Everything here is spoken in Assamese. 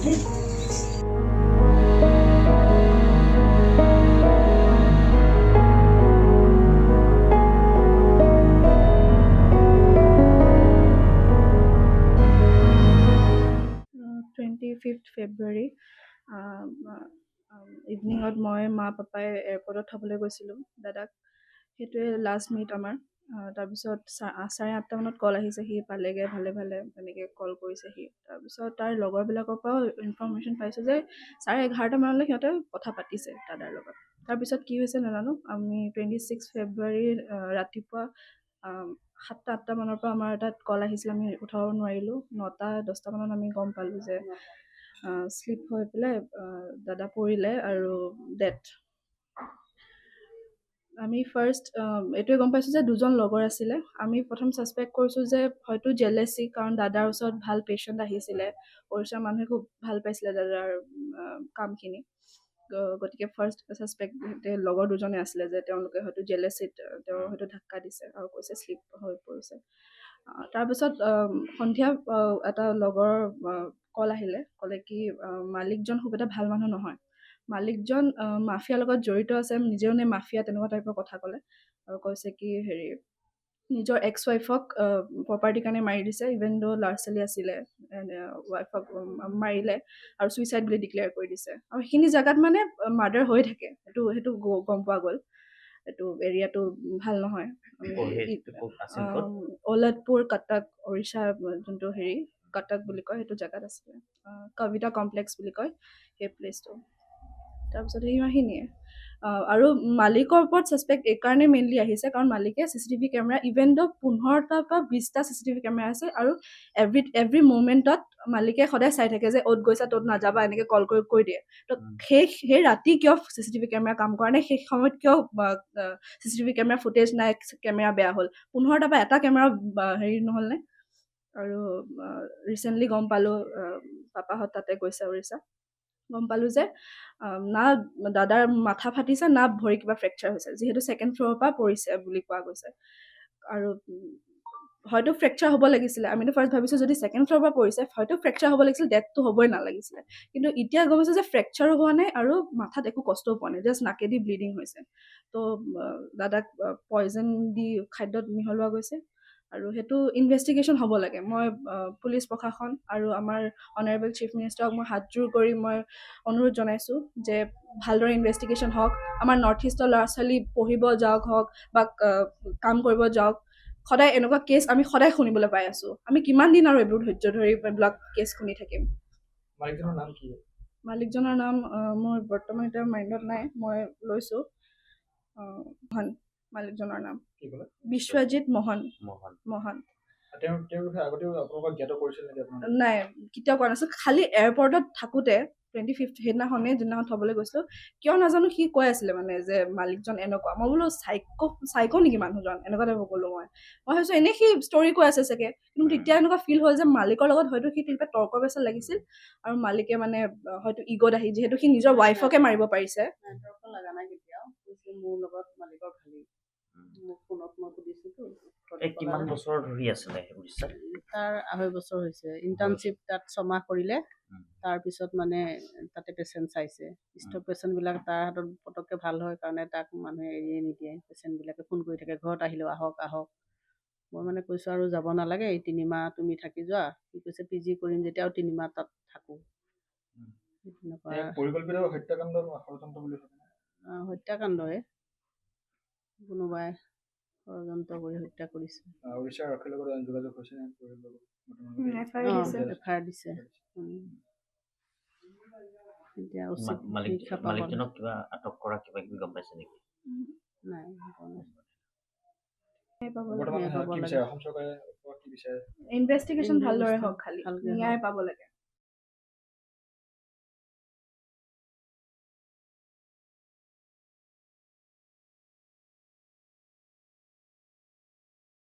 25th February ইভিনিঙত মই মা পাপাই এয়াৰপৰ্টত থ'বলৈ গৈছিলোঁ দাদাক। সেইটোৱে লাষ্ট মিট আমাৰ। তাৰপিছত 8:30 কল আহিছে, সি পালেগৈ ভালে ভালে, তেনেকৈ কল কৰিছে সি। তাৰপিছত তাৰ লগৰবিলাকৰ পৰাও ইনফৰ্মেশ্যন পাইছোঁ যে 11:30 মানলৈ সিহঁতে কথা পাতিছে দাদাৰ লগত। তাৰপিছত কি হৈছে নাজানো, আমি 26 ফেব্ৰুৱাৰীৰ ৰাতিপুৱা 7টা-8টা মানৰ পৰা আমাৰ তাত কল আহিছিল, আমি উঠাব নোৱাৰিলোঁ। 9টা-10টা মানত আমি গম পালোঁ যে শ্লিপ হৈ পেলাই দাদা পৰিলে আৰু ডেথ। আমি ফাৰ্ষ্ট এইটোৱে গম পাইছোঁ যে দুজন লগৰ আছিলে। আমি প্ৰথম ছাছপেক্ট কৰিছোঁ যে হয়তো জেলেচি, কাৰণ দাদাৰ ওচৰত ভাল পেচেণ্ট আহিছিলে, ওড়িশাৰ মানুহে খুব ভাল পাইছিলে দাদাৰ কামখিনি। গতিকে ফাৰ্ষ্ট ছাছপেক্ট লগৰ দুজনে আছিলে যে তেওঁলোকে হয়তো জেলেচিত তেওঁ হয়তো ধাক্কা দিছে আৰু কৈছে শ্লিপ হৈ পৰিছে। তাৰপিছত সন্ধিয়া এটা লগৰ কল আহিলে, ক'লে কি মালিকজন খুব এটা ভাল মানুহ নহয়, মালিকজন মাফিয়াৰ লগত জড়িত আছে, নিজেও নে মাফিয়া, তেনেকুৱা টাইপৰ কথা ক'লে। আৰু কৈছে কি নিজৰ এক্স ৱাইফক প্ৰপাৰ্টিৰ কাৰণে মাৰি দিছে, ইভেন দ' ল'ৰা ছোৱালী আছিলে, ৱাইফক মাৰিলে আৰু ছুইচাইড বুলি ডিক্লেয়াৰ কৰি দিছে। আৰু সেইখিনি জেগাত মানে মাৰ্ডাৰ হৈ থাকে, সেইটো গম পোৱা গ'ল। এইটো এৰিয়াটো ভাল নহয়। অলাদপুৰ, কটক, ওড়িশা যোনটো কটক বুলি কয় সেইটো জেগাত আছিলে, কবিতা কমপ্লেক্স বুলি কয় সেই প্লেচটো। তাৰপিছত সিমানখিনিয়ে। আৰু মালিকৰ ওপৰত ছাছপেক্ট এইকাৰণে মেইনলি আহিছে কাৰণ মালিকে CCTV কেমেৰা, ইভেন দ' 15টা বা 20টা CCTV কেমেৰা আছে, আৰু এভৰি মুমেণ্টত মালিকে সদায় চাই থাকে যে অ'ত গৈছা ত'ত নাযাবা, এনেকৈ কল কৰি দিয়ে। তো সেই ৰাতি কিয় CCTV কেমেৰা কাম কৰা নাই, সেই সময়ত কিয় CCTV কেমেৰা ফুটেজ নাই, কেমেৰা বেয়া হ'ল, 15টা বা এটা কেমেৰা নহ'ল নে? আৰু ৰিচেণ্টলি গম পালোঁ, পাপাহঁত তাতে গৈছে উৰিষ্যা, গম পালোঁ যে না দাদাৰ মাথা ফাটিছে, না ভৰি কিবা ফ্ৰেকচাৰ হৈছে, যিহেতু 2nd ফ্ল'ৰৰ পৰা পৰিছে বুলি কোৱা গৈছে। আৰু হয়তো ফ্ৰেকচাৰ হ'ব লাগিছিলে, আমিতো ফাৰ্ষ্ট ভাবিছোঁ যদি 2nd ফ্ল'ৰৰ পৰা পৰিছে হয়তো ফ্ৰেকচাৰ হ'ব লাগিছিলে, ডেথটো হ'বই নালাগিছিলে। কিন্তু এতিয়া গম পাইছোঁ যে ফ্ৰেকচাৰো হোৱা নাই আৰু মাথাত একো কষ্টও পোৱা নাই, জাষ্ট নাকেদি ব্লিডিং হৈছে। তো দাদাক পয়জন দি খাদ্যত মিহলোৱা গৈছে, আৰু সেইটো ইনভেষ্টিগেশ্যন হ'ব লাগে। মই পুলিচ প্ৰশাসন আৰু আমাৰ অনাৰেবল চিফ মিনিষ্টাৰক মই হাতযোৰ কৰি মই অনুৰোধ জনাইছোঁ যে ভালদৰে ইনভেষ্টিগেশ্যন হওক, আমাৰ নৰ্থ ইষ্টৰ ল'ৰা ছোৱালী পঢ়িব যাওক হওক বা কাম কৰিব যাওক, সদায় এনেকুৱা কেছ আমি সদায় শুনিবলৈ পাই আছোঁ। আমি কিমান দিন আৰু এইবোৰ ধৈৰ্য ধৰি এইবিলাক কেছ শুনি থাকিম? মালিকজনৰ নাম কি? মালিকজনৰ নাম মোৰ বৰ্তমান এতিয়া মাইণ্ডত নাই, মই লৈছোঁ। মালিকজনৰ নাম বিশ্বজিত মোহন। নাই, কেতিয়াও কৰা নাছিল। খালি এয়াৰপৰ্টত থাকোঁতে 25th সেইদিনাখনেই যোনদিনাখন থ'বলৈ গৈছিলোঁ, কিয় নাজানো সি কৈ আছিলে মানে যে মালিকজন এনেকুৱা। মই বোলো চাইকো নেকি মানুহজন, এনেকুৱা টাইপৰ ক'লোঁ মই ভাবিছোঁ এনেই সি ষ্টৰি কৈ আছে চাগে। কিন্তু তেতিয়া এনেকুৱা ফিল হ'ল যে মালিকৰ লগত হয়তো সি তেনেকুৱা তৰ্ক বেচা লাগিছিল, আৰু মালিকে মানে হয়তো ইগত আহি, যিহেতু সি নিজৰ ৱাইফকে মাৰিব পাৰিছে। তৰ্ক লগা নাই কেতিয়াও, কৈছে মোৰ লগত মালিকৰ ভালেই। মোক ফোনত মই সুধিছোঁতো। কিমান বছৰ ধৰি আছিলে উৰিষ্যাত? তাৰ 2.5 বছৰ হৈছে। ইণ্টাৰ্ণশ্বিপ তাত 6 মাহ কৰিলে, তাৰপিছত মানে তাতে পেচেণ্ট চাইছে। ষ্ট্ৰক পেচেণ্টবিলাক তাৰ হাতত পটককৈ ভাল হয় কাৰণে তাক মানুহে এৰিয়ে নিদিয়ে। পেচেণ্টবিলাকে ফোন কৰি থাকে, ঘৰত আহিলেও আহক আহক। মই মানে কৈছোঁ আৰু যাব নালাগে, এই 3 মাহ তুমি থাকি যোৱা। সি কৈছে PG কৰিম যেতিয়া আৰু 3 মাহ তাত থাকোঁ। হত্যাকাণ্ডই কোনোবাই ষড়যন্ত্ৰ কৰি হত্যা কৰিছে। FIR দিছে। এতিয়া উচিত শিক্ষা পাব। মালিকজনক কিবা আটক কৰা কিবা কিবি গম পাইছে নেকি? নাই। ইনভেষ্টিগেশ্যন ভালদৰে হওক, খালি ন্যায় পাব লাগে।